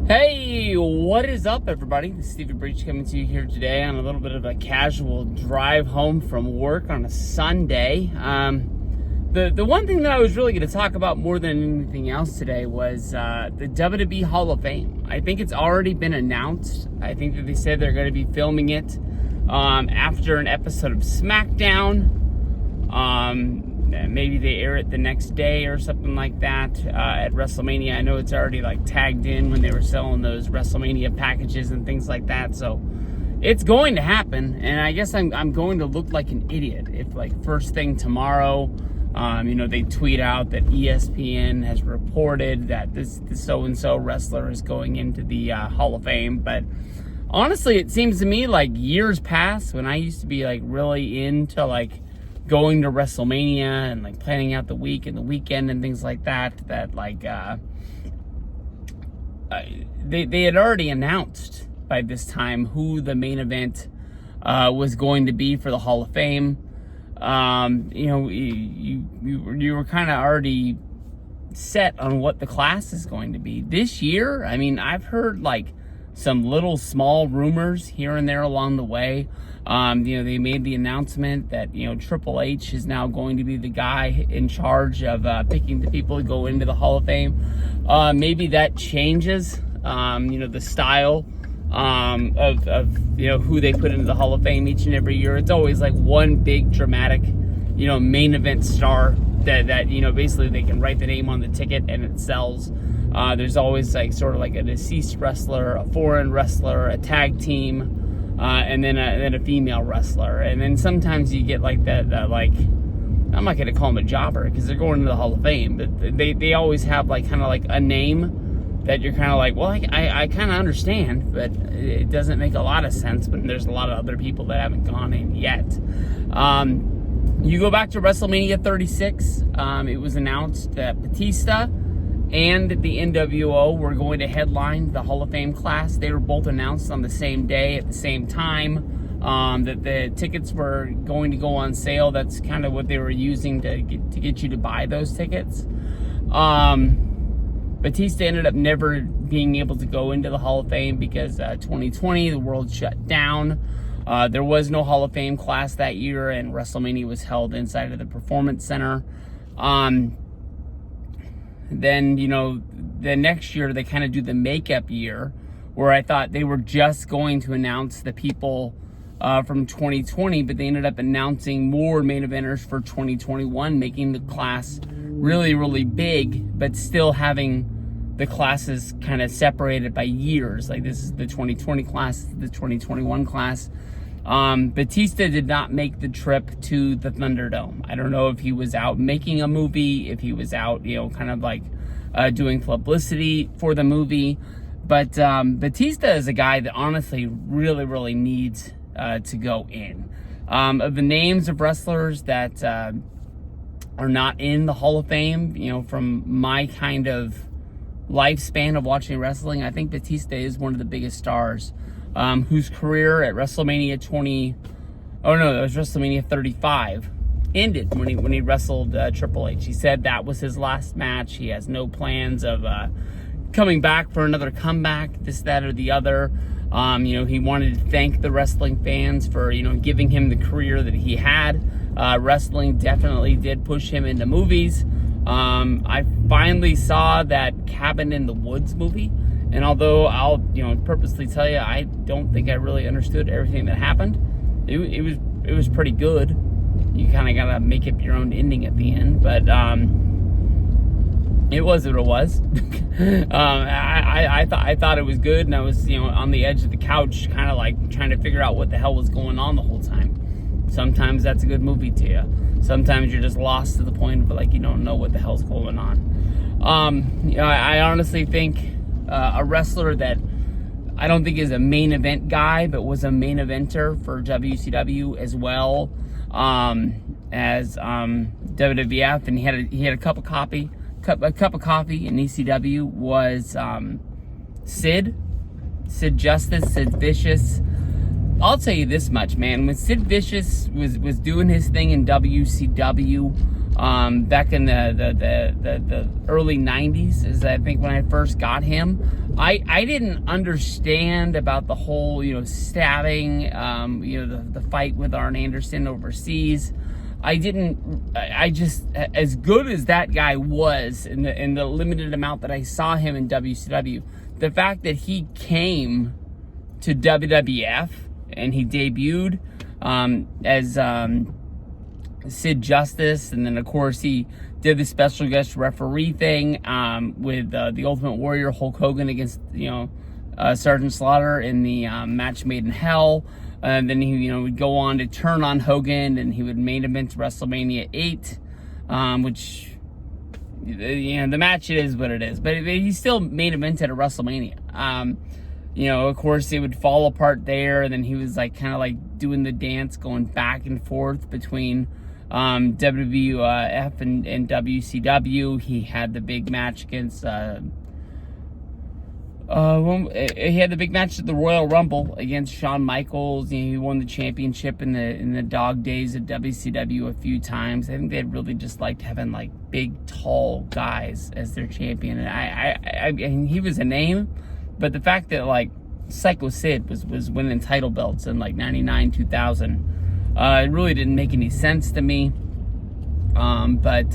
Hey, what is up, everybody? This is Stephen Breach coming to you here today on a little bit of a casual drive home from work on a Sunday. The one thing that I was really going to talk about more than anything else today was the WWE Hall of Fame. I think it's already been announced. I think that they said they're going to be filming it after an episode of SmackDown. Maybe they air it the next day or something like that at Wrestlemania. I know it's already like tagged in when they were selling those Wrestlemania packages and things like that. So it's going to happen, and I guess I'm going to look like an idiot if, like, first thing tomorrow, they tweet out that ESPN has reported that this so-and-so wrestler is going into the Hall of Fame. But honestly, it seems to me like years past when I used to be like really into like going to Wrestlemania and like planning out the week and the weekend and things like that like they had already announced by this time who the main event was going to be for the Hall of Fame. You were kind of already set on what the class is going to be this year. I mean, I've heard like some little small rumors here and there along the way. They made the announcement that, Triple H is now going to be the guy in charge of picking the people to go into the Hall of Fame. Maybe that changes, the style of who they put into the Hall of Fame each and every year. It's always like one big dramatic, main event star that basically they can write the name on the ticket and it sells. There's always like sort of like a deceased wrestler, a foreign wrestler, a tag team, and then a female wrestler. And then sometimes you get like that like, I'm not going to call them a jobber because they're going to the Hall of Fame, but they always have like kind of like a name that you're kind of like, well, I kind of understand, but it doesn't make a lot of sense when there's a lot of other people that haven't gone in yet. You go back to WrestleMania 36, it was announced that Batista and the NWO were going to headline the Hall of Fame class. They were both announced on the same day at the same time, that the tickets were going to go on sale. That's kind of what they were using to get you to buy those tickets. Batista ended up never being able to go into the Hall of Fame because 2020, the world shut down. There was no Hall of Fame class that year, and WrestleMania was held inside of the Performance Center. Then, the next year they kind of do the makeup year, where I thought they were just going to announce the people from 2020, but they ended up announcing more main eventers for 2021, making the class really, really big, but still having the classes kind of separated by years. Like, this is the 2020 class, the 2021 class. Batista did not make the trip to the Thunderdome. I don't know if he was out making a movie, if he was out, kind of like doing publicity for the movie. But Batista is a guy that honestly really, really needs to go in. Of the names of wrestlers that are not in the Hall of Fame, from my kind of lifespan of watching wrestling, I think Batista is one of the biggest stars. Whose career at WrestleMania 35 ended when he wrestled Triple H. He said that was his last match. He has no plans of coming back for another comeback, this, that, or the other. He wanted to thank the wrestling fans for, giving him the career that he had. Wrestling definitely did push him into movies. I finally saw that Cabin in the Woods movie. And although I'll, purposely tell you, I don't think I really understood everything that happened. It was pretty good. You kind of gotta make up your own ending at the end, but it was what it was. I thought it was good, and I was on the edge of the couch, kind of like trying to figure out what the hell was going on the whole time. Sometimes that's a good movie to you. Sometimes you're just lost to the point of like you don't know what the hell's going on. I honestly think. A wrestler that I don't think is a main event guy, but was a main eventer for WCW as well as WWF, and he had a cup of coffee in ECW. Was Sid Justice, Sid Vicious. I'll tell you this much, man. When Sid Vicious was doing his thing in WCW, back in the early 90s, is I think when I first got him. I didn't understand about the whole, stabbing, the fight with Arn Anderson overseas. I just, as good as that guy was in the limited amount that I saw him in WCW, the fact that he came to WWF and he debuted as Sid Justice, and then of course he did the special guest referee thing with the Ultimate Warrior Hulk Hogan against Sergeant Slaughter in the match made in hell. And then he would go on to turn on Hogan, and he would main event WrestleMania 8, which the match is what it is, but he still main evented at WrestleMania. Of course it would fall apart there, and then he was kind of doing the dance, going back and forth between WWF and WCW. He had the big match against he had the big match at the Royal Rumble against Shawn Michaels. He won the championship in the dog days of WCW a few times. I think they'd really just liked having big, tall guys as their champion. And he was a name, but the fact that Psycho Sid was winning title belts in 99, 2000, it really didn't make any sense to me. But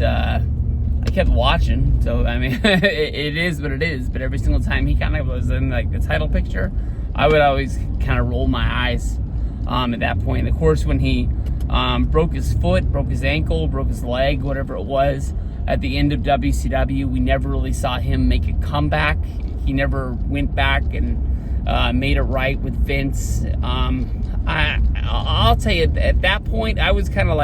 I kept watching, so I mean, it is what it is. But every single time he kind of was in the title picture, I would always kind of roll my eyes at that point. Of course, when he broke his foot, broke his ankle, broke his leg, whatever it was, at the end of WCW, we never really saw him make a comeback. He never went back and made it right with Vince. I'll tell you, at that point, I was kind of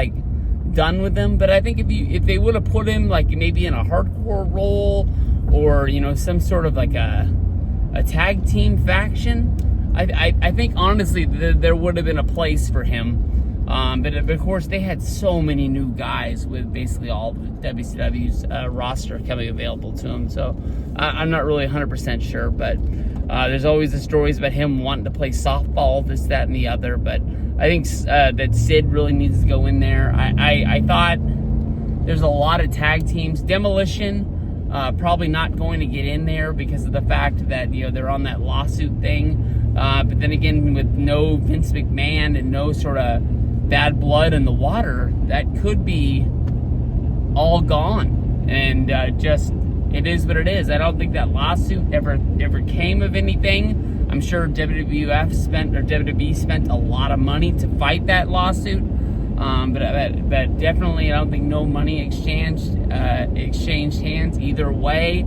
done with him. But I think if they would have put him maybe in a hardcore role, or some sort of a tag team faction, I think honestly there would have been a place for him. But of course they had so many new guys with basically all of WCW's roster coming available to him, so I'm not really 100% sure. But there's always the stories about him wanting to play softball, this, that, and the other. But I think that Sid really needs to go in there. I thought there's a lot of tag teams. Demolition probably not going to get in there because of the fact that they're on that lawsuit thing. But then again, with no Vince McMahon and no sort of bad blood in the water, that could be all gone. And just, it is what it is. I don't think that lawsuit ever came of anything. I'm sure WWE spent a lot of money to fight that lawsuit, but definitely I don't think no money exchanged hands either way.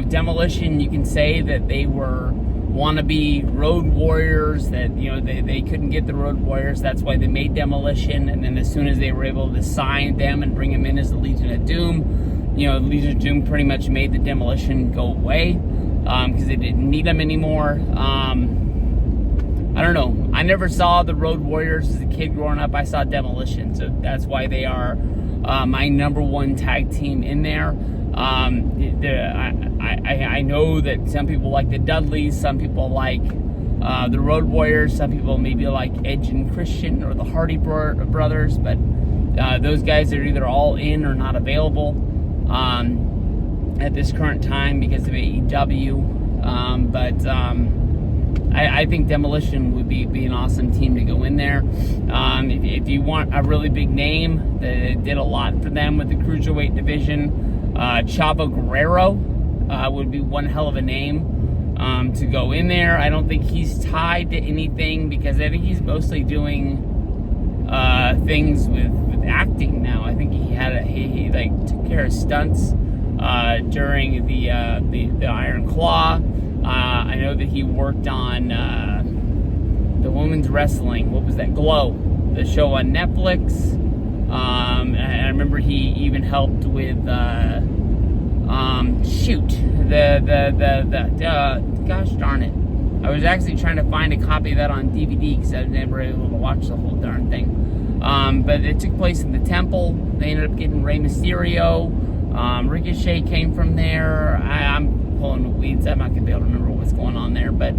Demolition, you can say that they were wannabe Road Warriors, that they couldn't get the Road Warriors, that's why they made Demolition. And then as soon as they were able to sign them and bring them in as the Legion of Doom, the Legion of Doom pretty much made the Demolition go away. Because they didn't need them anymore. I don't know. I never saw the Road Warriors as a kid growing up. I saw Demolition, so that's why they are my number one tag team in there. I know that some people like the Dudleys, some people like the Road Warriors, some people maybe like Edge and Christian or the Hardy Brothers, but those guys are either all in or not available at this current time because of AEW. I think Demolition would be an awesome team to go in there. If you want a really big name that did a lot for them with the Cruiserweight division, Chavo Guerrero would be one hell of a name to go in there. I don't think he's tied to anything because I think he's mostly doing things with acting now. I think he took care of stunts during the Iron Claw. I know that he worked on the women's wrestling. What was that? Glow, the show on Netflix. And I remember he even helped with gosh darn it. I was actually trying to find a copy of that on DVD because I was never able to watch the whole darn thing. But it took place in the Temple. They ended up getting Rey Mysterio. Ricochet came from there. I'm pulling the weeds. I'm not going to be able to remember what's going on there. But,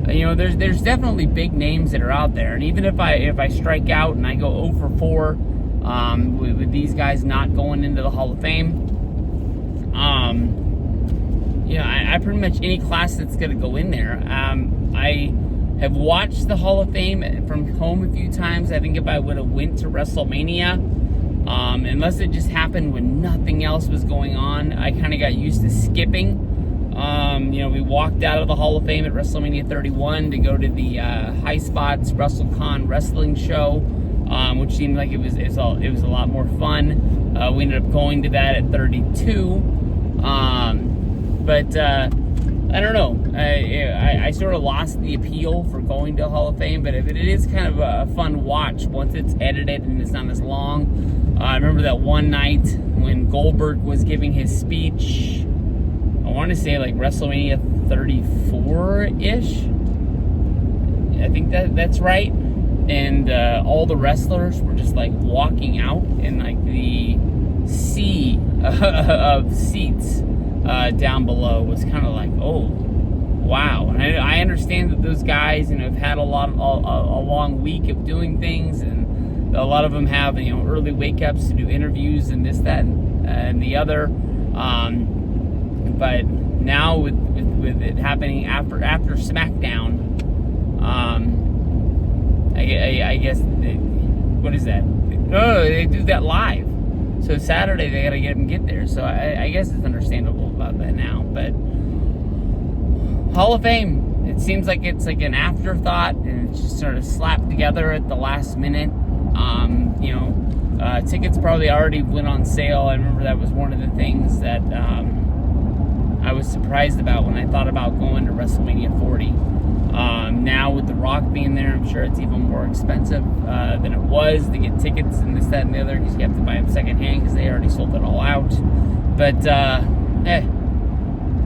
there's definitely big names that are out there. And even if I strike out and I go 0 for 4 with these guys not going into the Hall of Fame. I pretty much any class that's going to go in there. I have watched the Hall of Fame from home a few times. I think if I would have went to Wrestlemania, unless it just happened when nothing else was going on, I kind of got used to skipping. We walked out of the Hall of Fame at WrestleMania 31 to go to the High Spots WrestleCon wrestling show, which seemed like it was a lot more fun. We ended up going to that at 32, but I don't know. I sort of lost the appeal for going to Hall of Fame, but it is kind of a fun watch once it's edited and it's not as long. I remember that one night when Goldberg was giving his speech. I want to say like WrestleMania 34-ish. I think that's right. And all the wrestlers were just like walking out in like the sea of seats down below. Was kind of like, oh, wow. And I understand that those guys, have had a long week of doing things, and a lot of them have, early wake-ups to do interviews and this, that, and the other. But now with it happening after SmackDown, I guess what is that? No, they do that live. So Saturday they gotta get there. So I guess it's understandable about that now. But Hall of Fame, it seems like it's like an afterthought, and it's just sort of slapped together at the last minute. Tickets probably already went on sale. I remember that was one of the things that I was surprised about when I thought about going to WrestleMania 40. Now with The Rock being there, I'm sure it's even more expensive than it was to get tickets and this, that, and the other, because you have to buy them secondhand because they already sold it all out. But, I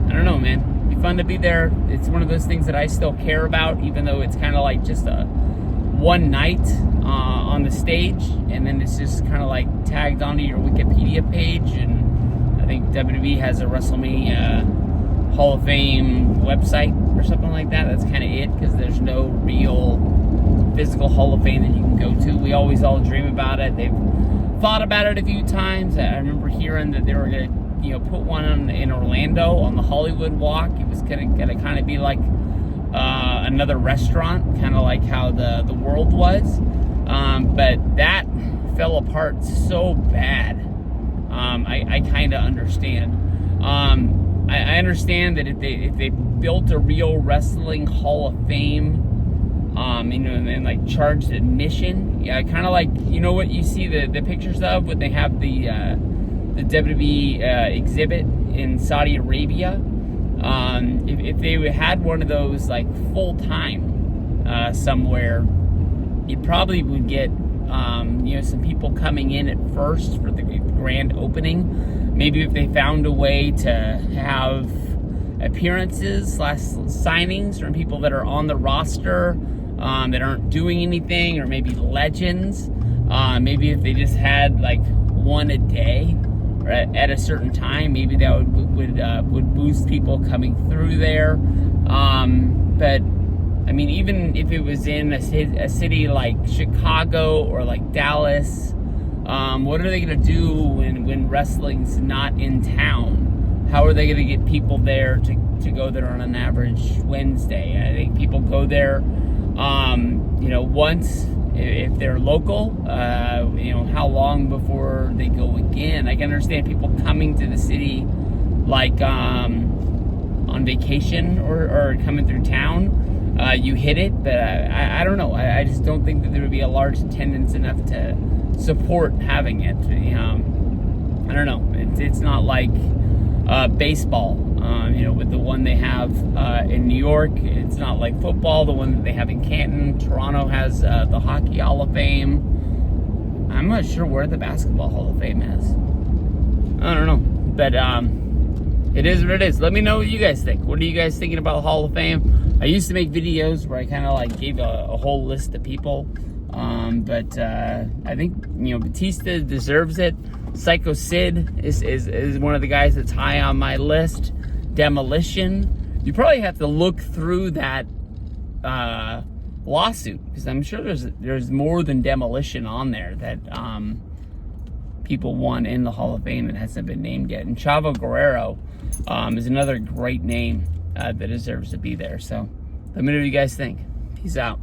don't know, man. It'd be fun to be there. It's one of those things that I still care about, even though it's kind of like just a one night on the stage, and then it's just kind of like tagged onto your Wikipedia page. And I think WWE has a WrestleMania Hall of Fame website or something like that. That's kind of it, because there's no real physical Hall of Fame that you can go to. We always all dream about it. They've thought about it a few times. I remember hearing that they were going to, put one in Orlando on the Hollywood Walk. It was going to kind of be like another restaurant, kind of like how the World was. But that fell apart so bad. I kind of understand. I understand that if they built a real wrestling Hall of Fame, and like charged admission, kind of like, what you see the pictures of when they have the WWE exhibit in Saudi Arabia. If they had one of those like full time somewhere, you probably would get some people coming in at first for the grand opening. Maybe if they found a way to have appearances / signings from people that are on the roster that aren't doing anything, or maybe legends. Maybe if they just had like one a day or at a certain time, maybe that would boost people coming through there. But I mean, even if it was in a city like Chicago or like Dallas, what are they going to do when wrestling's not in town? How are they going to get people there to go there on an average Wednesday? I think people go there, once if they're local. How long before they go again? I can understand people coming to the city like on vacation or coming through town. You hit it, but I don't know. I just don't think that there would be a large attendance enough to support having it. I don't know. It's not like baseball, with the one they have in New York. It's not like football, the one that they have in Canton. Toronto has the Hockey Hall of Fame. I'm not sure where the Basketball Hall of Fame is. I don't know. But it is what it is. Let me know what you guys think. What are you guys thinking about the Hall of Fame? I used to make videos where I kind of like gave a whole list of people. But I think, Batista deserves it. Psycho Sid is one of the guys that's high on my list. Demolition. You probably have to look through that lawsuit, because I'm sure there's more than Demolition on there that people want in the Hall of Fame that hasn't been named yet. And Chavo Guerrero is another great name that deserves to be there. So let me know what you guys think. Peace out.